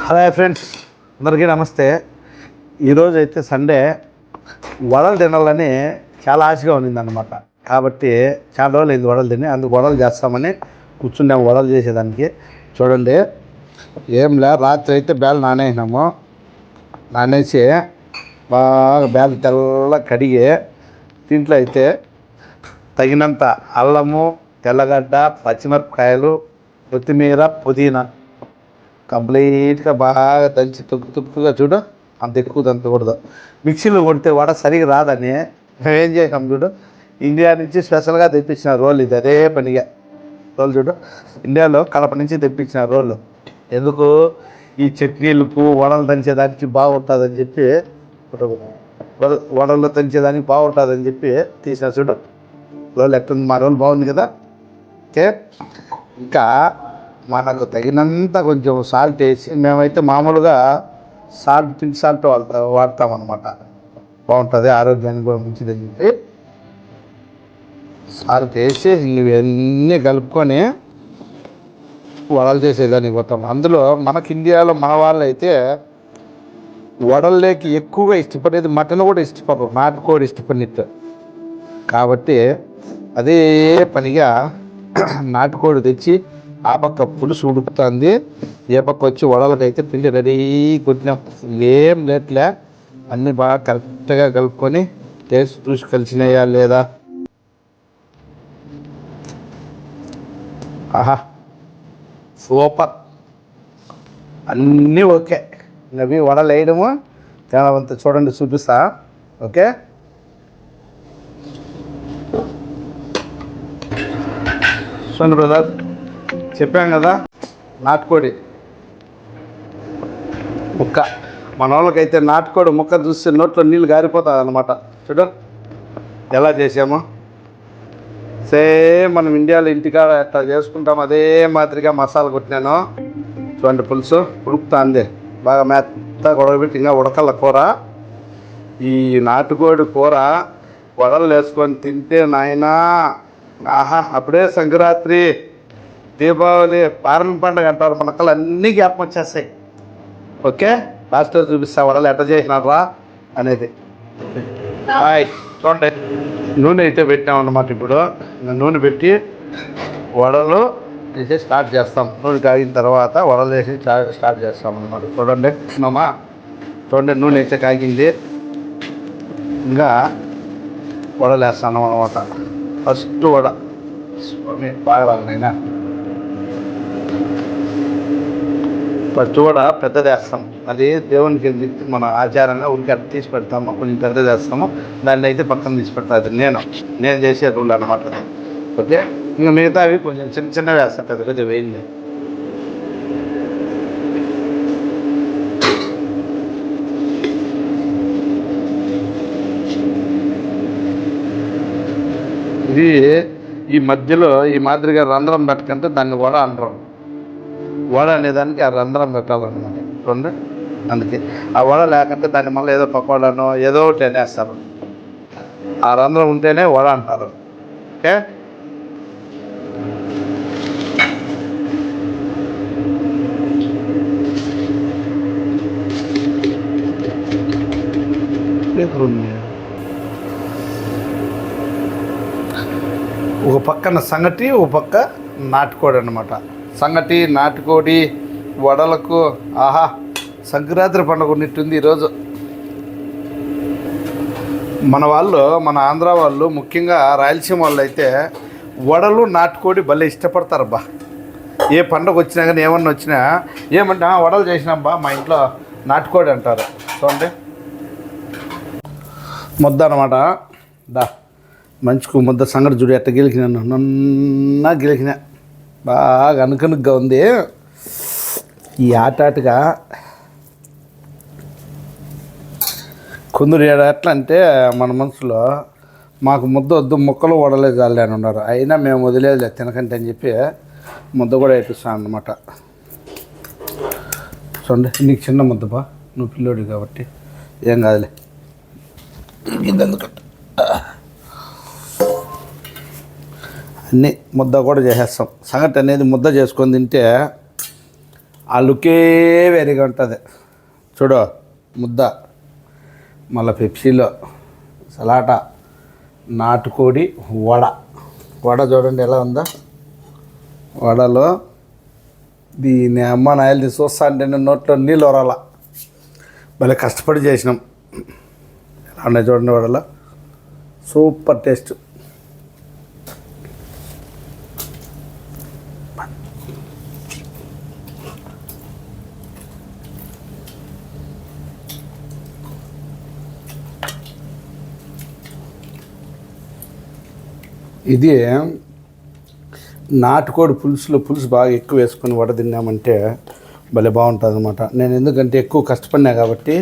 Hi friends, అందరికీ నమస్తే. ఈరోజు అయితే సండే వడలు తినాలని చాలా ఆశగా ఉన్నిందన్నమాట. కాబట్టి చాలా రోజులు అయింది వడలు తిని, అందుకు వడలు చేస్తామని కూర్చున్నాము. వడలు చేసేదానికి చూడండి, ఏంలే రాత్రి అయితే బేలు నానేసి బాగా బేలు తెల్ల కడిగి దీంట్లో అయితే తగినంత అల్లము, తెల్లగడ్డ, పచ్చిమిరపకాయలు, కొత్తిమీర, పుదీనా కంప్లీట్గా బాగా దంచి తుక్కుగా చూడు. అంత ఎక్కువ దంచకూడదు. మిక్సీలో కొడితే వడ సరిగా రాదని ఏం చేసాం చూడు, ఇండియా నుంచి స్పెషల్గా తెప్పించిన రోల్ ఇది. అదే పనిగా రోల్ చూడు, ఇండియాలో కడప నుంచి తెప్పించిన రోల్. ఎందుకు ఈ చట్నీలకు వడలు దంచేదానికి బాగుంటుందని చెప్పి, వడలు దంచేదానికి బాగుంటుందని చెప్పి తీసిన చూడు రోల్. ఎట్టుంది మా రోల్? బాగుంది కదా. ఓకే, ఇంకా మనకు తగినంత కొంచెం సాల్ట్ వేసి, మేమైతే మామూలుగా పింక్ సాల్ట్ వాడతామన్నమాట. బాగుంటుంది, ఆరోగ్యానికి కూడా మంచిదని చెప్పి సాల్ట్ వేసి ఇవన్నీ కలుపుకొని వడలు చేసేదానికి పోతాం. అందులో మనకి ఇండియాలో మన వాళ్ళు అయితే వడల్లోకి ఎక్కువగా ఇష్టపడేది మటన్ కూడా ఇష్టపడరు, నాటుకోడి ఇష్టపడినట్టు. కాబట్టి అదే పనిగా నాటుకోడి తెచ్చి ఆ పక్క పులుసు ఉడుకుతుంది, ఏ పక్క వచ్చి వడలకైతే పిండి రెడీ కొట్టినాం. ఏం లేట్లే, అన్నీ బాగా కరెక్ట్గా కలుపుకొని టేస్ట్ చూసి కలిసినాయా లేదా. ఆహా, సూపర్, అన్నీ ఓకే. అవి వడలు వేయడము తేనవంత చూడండి, చూపిస్తా. ఓకే, చూడండి బ్రదర్, చెప్పాం కదా నాటుకోడి ముక్క. మన వాళ్ళకైతే నాటుకోడి ముక్క చూస్తే నోట్లో నీళ్ళు గారిపోతుంది అన్నమాట. చూడు ఎలా చేసామో, సేమ్ మనం ఇండియాలో ఇంటికాడ ఎట్లా చేసుకుంటాం అదే మాదిరిగా మసాలా కొట్టినాను. చూడండి, పులుసు ఉడుకుతుంది బాగా మెత్తగా ఉడకబెట్టి, ఇంకా ఉడకల కూర. ఈ నాటుకోడి కూర వడలు వేసుకొని తింటే నాయనా ఆహా, అప్పుడే సంక్రాంతి, దీపావళి, పారణ పండుగ అంటారు, మనకలు అన్నీ జ్ఞాపకం వచ్చేస్తాయి. ఓకే, లాస్ట్లో చూపిస్తా వడలు ఎట్లా చేసినారా అనేది. చూడండి, నూనె అయితే పెట్టామన్నమాట. ఇప్పుడు నూనె పెట్టి వడలు వేసి స్టార్ట్ చేస్తాం. నూనె కాగిన తర్వాత వడలు వేసి స్టార్ట్ చేస్తాం అన్నమాట. చూడండి చూడండి, నూనె అయితే కాగింది, ఇంకా వడలు వేస్తాను అన్నమాట. ఫస్ట్ వడ బాగా రానైనా ఫస్ట్ వడ పెద్దది వేస్తాం. అది దేవునికి మన ఆచారంగా ఉరికి అట్లా తీసి పెడతాము. కొంచెం పెద్దది వేస్తాము, దాన్ని అయితే పక్కన తీసి పెడతాది. నేను చేసే రూల్ అన్నమాట. ఓకే, ఇంకా మిగతా అవి కొంచెం చిన్నవి వేస్తాను, పెద్ద పెద్ద వేయింది. ఇది ఈ మధ్యలో ఈ మాదిరిగా రంధ్రం పెట్టకంటే దాన్ని వడ అంటారు. వడ అనేదానికి ఆ రంధ్రం పెట్టాలన్నమాట. చూడండి, అందుకే ఆ వడ లేకుంటే దాన్ని మళ్ళీ ఏదో పకోడానో ఏదో ఒకటి అనేస్తారు. ఆ రంధ్రం ఉంటేనే వడ అంటారు. ఓకే, ఒక పక్కన సంగటి, ఒక పక్క నాటుకోడి అన్నమాట. సంగటి నాటుకోడి వడలకు ఆహా, సంక్రాంతి పండుగ ఉన్నట్టుంది ఈరోజు. మన ఆంధ్ర వాళ్ళు, ముఖ్యంగా రాయలసీమ వాళ్ళు అయితే వడలు నాటుకోడి భలే ఇష్టపడతారబ్బా. ఏ పండుగ వచ్చినా కానీ ఏమన్నా వచ్చినా ఏమంటే వడలు చేసినాబ్బా మా ఇంట్లో నాటుకోడి అంటారు. చూడండి, ముద్ద అనమాట. మంచిగా ముద్ద సంగటి చూడు ఎట్ట గెలికినాను, నన్నా గెలికినా, బాగా అనుకనుగ్గా ఉంది. ఈ ఆటాటగా కొందరు ఎట్లా అంటే మన మనసులో మాకు ముద్ద వద్దు, ముక్కలు వడలే చాలే అని ఉన్నారు. అయినా మేము వదిలేదు తినకంటే అని చెప్పి ముద్ద కూడా వేపిస్తాను అన్నమాట. చూడండి, నీకు చిన్న ముద్దపా, నువ్వు పిల్లోడి కాబట్టి ఏం కాదులే. అన్నీ ముద్ద కూడా చేసేస్తాం. సంగటి అనేది ముద్ద చేసుకొని తింటే ఆ లుకే వేరేగా ఉంటుంది. చూడు ముద్ద, మళ్ళీ పెప్సీలో సలాటా, నాటుకోడి వడ చూడండి ఎలా ఉందా. వడలో దీని అమ్మ నాయలు చూస్తా అంటే నేను నోట్లో నీళ్ళు వరాల. భలే కష్టపడి చేసినాం. ఎలా ఉన్నాయి చూడండి వడలో, సూపర్ టేస్ట్. ఇది నాటుకోడి పులుసు బాగా ఎక్కువ వేసుకొని వడ తిన్నామంటే భలే బాగుంటుంది అనమాట. నేను ఎందుకంటే ఎక్కువ కష్టపడినా కాబట్టి